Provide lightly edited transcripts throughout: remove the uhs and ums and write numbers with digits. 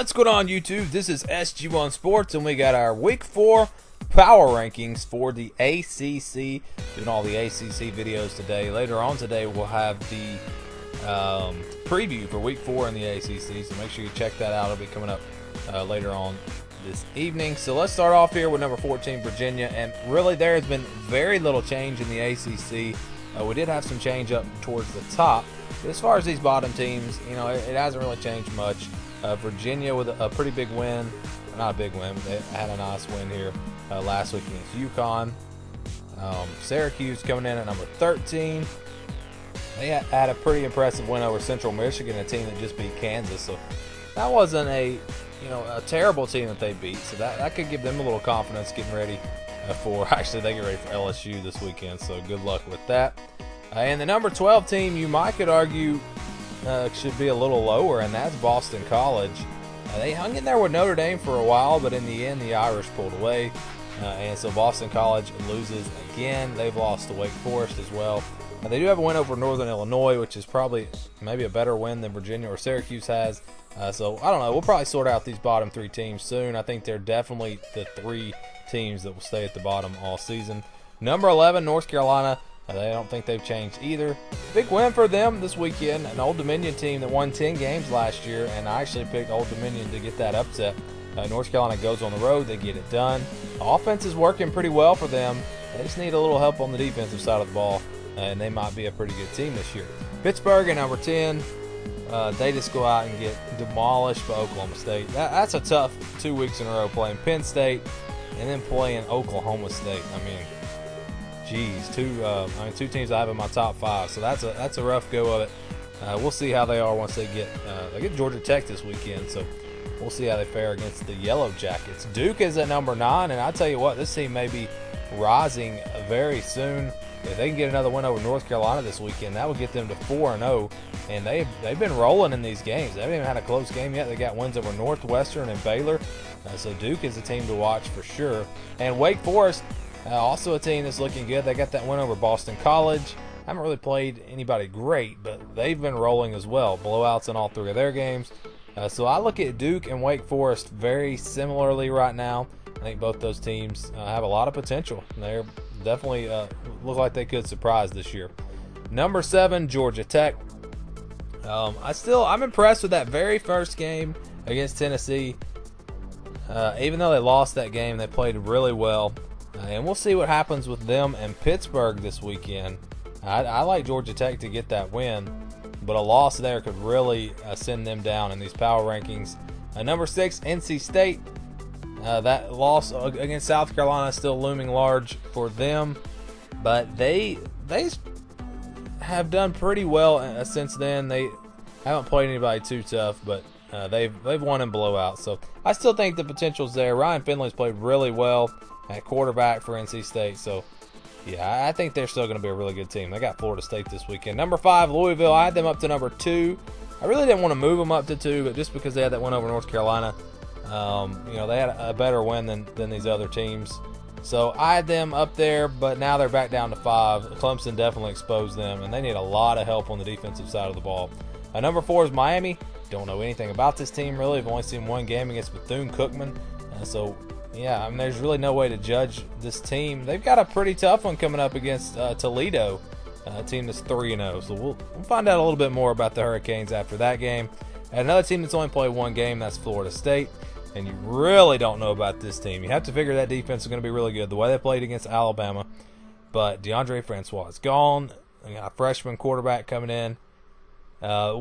What's going on, YouTube? This is SG1 Sports, and we got our Week 4 power rankings for the ACC. Doing all the ACC videos today. Later on today, we'll have the preview for Week 4 in the ACC, so make sure you check that out. It'll be coming up later on this evening. So let's start off here with number 14, Virginia, and really there has been very little change in the ACC. We did have some change up towards the top. But as far as these bottom teams, you know, it hasn't really changed much. Virginia with a pretty big win. Not a big win, but they had a nice win here last week against UConn. Syracuse coming in at number 13. They had a pretty impressive win over Central Michigan, a team that just beat Kansas. So that wasn't a terrible team that they beat. So that could give them a little confidence getting ready actually they get ready for LSU this weekend. So good luck with that. And the number 12 team, you might could argue should be a little lower, and that's Boston College. They hung in there with Notre Dame for a while, but in the end the Irish pulled away, and so Boston College loses again. They've lost to Wake Forest as well. They do have a win over Northern Illinois, which is probably maybe a better win than Virginia or Syracuse has. So I don't know, we'll probably sort out these bottom three teams soon. I think they're definitely the three teams that will stay at the bottom all season. Number 11, North Carolina. I don't think they've changed either. Big win for them this weekend. An Old Dominion team that won 10 games last year, and I actually picked Old Dominion to get that upset. North Carolina goes on the road. They get it done. The offense is working pretty well for them. They just need a little help on the defensive side of the ball, and they might be a pretty good team this year. Pittsburgh at number 10. They just go out and get demolished by Oklahoma State. That's a tough 2 weeks in a row, playing Penn State and then playing Oklahoma State. I mean, geez, two teams I have in my top 5, so that's a rough go of it. We'll see how they are once they get Georgia Tech this weekend, so we'll see how they fare against the Yellow Jackets. Duke is at number 9, and I tell you what, this team may be rising very soon. If they can get another win over North Carolina this weekend, that would get them to 4-0, and they've been rolling in these games. They haven't even had a close game yet. They got wins over Northwestern and Baylor, so Duke is a team to watch for sure. And Wake Forest, also a team that's looking good. They got that win over Boston College. Haven't really played anybody great, but they've been rolling as well. Blowouts in all 3 of their games. So I look at Duke and Wake Forest very similarly right now. I think both those teams have a lot of potential. They're definitely look like they could surprise this year. Number 7, Georgia Tech. I'm impressed with that very first game against Tennessee. Even though they lost that game, they played really well. And we'll see what happens with them and Pittsburgh this weekend. I like Georgia Tech to get that win, but a loss there could really send them down in these power rankings. Number 6, NC State. That loss against South Carolina is still looming large for them, but they have done pretty well since then. They haven't played anybody too tough, but they've won in blowouts. So I still think the potential's there. Ryan Finley's played really well at quarterback for NC State. So, yeah, I think they're still going to be a really good team. They got Florida State this weekend. Number 5, Louisville. I had them up to number 2. I really didn't want to move them up to 2, but just because they had that win over North Carolina, they had a better win than these other teams. So I had them up there, but now they're back down to 5. Clemson definitely exposed them, and they need a lot of help on the defensive side of the ball. Number 4 is Miami. Don't know anything about this team, really. I've only seen one game against Bethune-Cookman. Yeah, I mean, there's really no way to judge this team. They've got a pretty tough one coming up against Toledo, a team that's 3-0. So we'll find out a little bit more about the Hurricanes after that game. And another team that's only played one game, that's Florida State. And you really don't know about this team. You have to figure that defense is going to be really good, the way they played against Alabama. But DeAndre Francois is gone. They got a freshman quarterback coming in.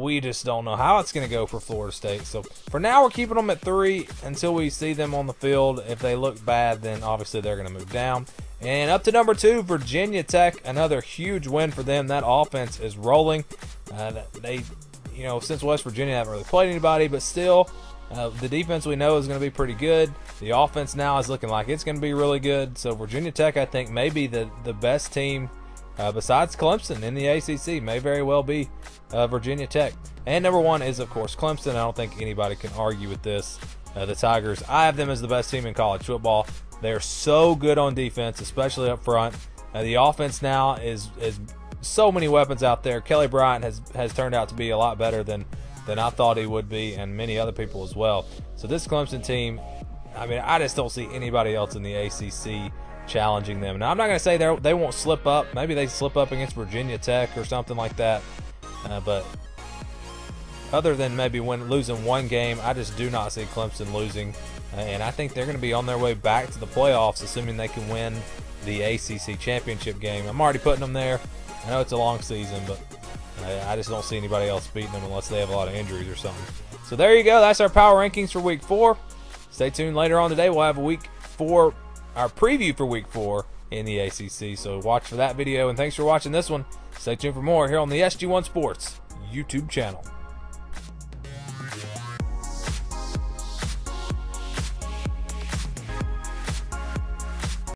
We just don't know how it's going to go for Florida State. So for now, we're keeping them at 3 until we see them on the field. If they look bad, then obviously they're going to move down. And up to number 2, Virginia Tech. Another huge win for them. That offense is rolling. Since West Virginia haven't really played anybody, but still, the defense we know is going to be pretty good. The offense now is looking like it's going to be really good. So Virginia Tech, I think, may be the best team besides Clemson in the ACC. May very well be Virginia Tech. And number 1 is, of course, Clemson. I don't think anybody can argue with this. The Tigers, I have them as the best team in college football. They're so good on defense, especially up front. The offense now is so many weapons out there. Kelly Bryant has turned out to be a lot better than than I thought he would be, and many other people as well. So this Clemson team, I mean, I just don't see anybody else in the ACC challenging them. Now, I'm not going to say they won't slip up. Maybe they slip up against Virginia Tech or something like that. But other than maybe losing one game, I just do not see Clemson losing. And I think they're going to be on their way back to the playoffs, assuming they can win the ACC championship game. I'm already putting them there. I know it's a long season, but I just don't see anybody else beating them unless they have a lot of injuries or something. So there you go. That's our power rankings for Week 4. Stay tuned later on today. We'll have our preview for Week 4 in the ACC. So watch for that video. And thanks for watching this one. Stay tuned for more here on the SG1 Sports YouTube channel.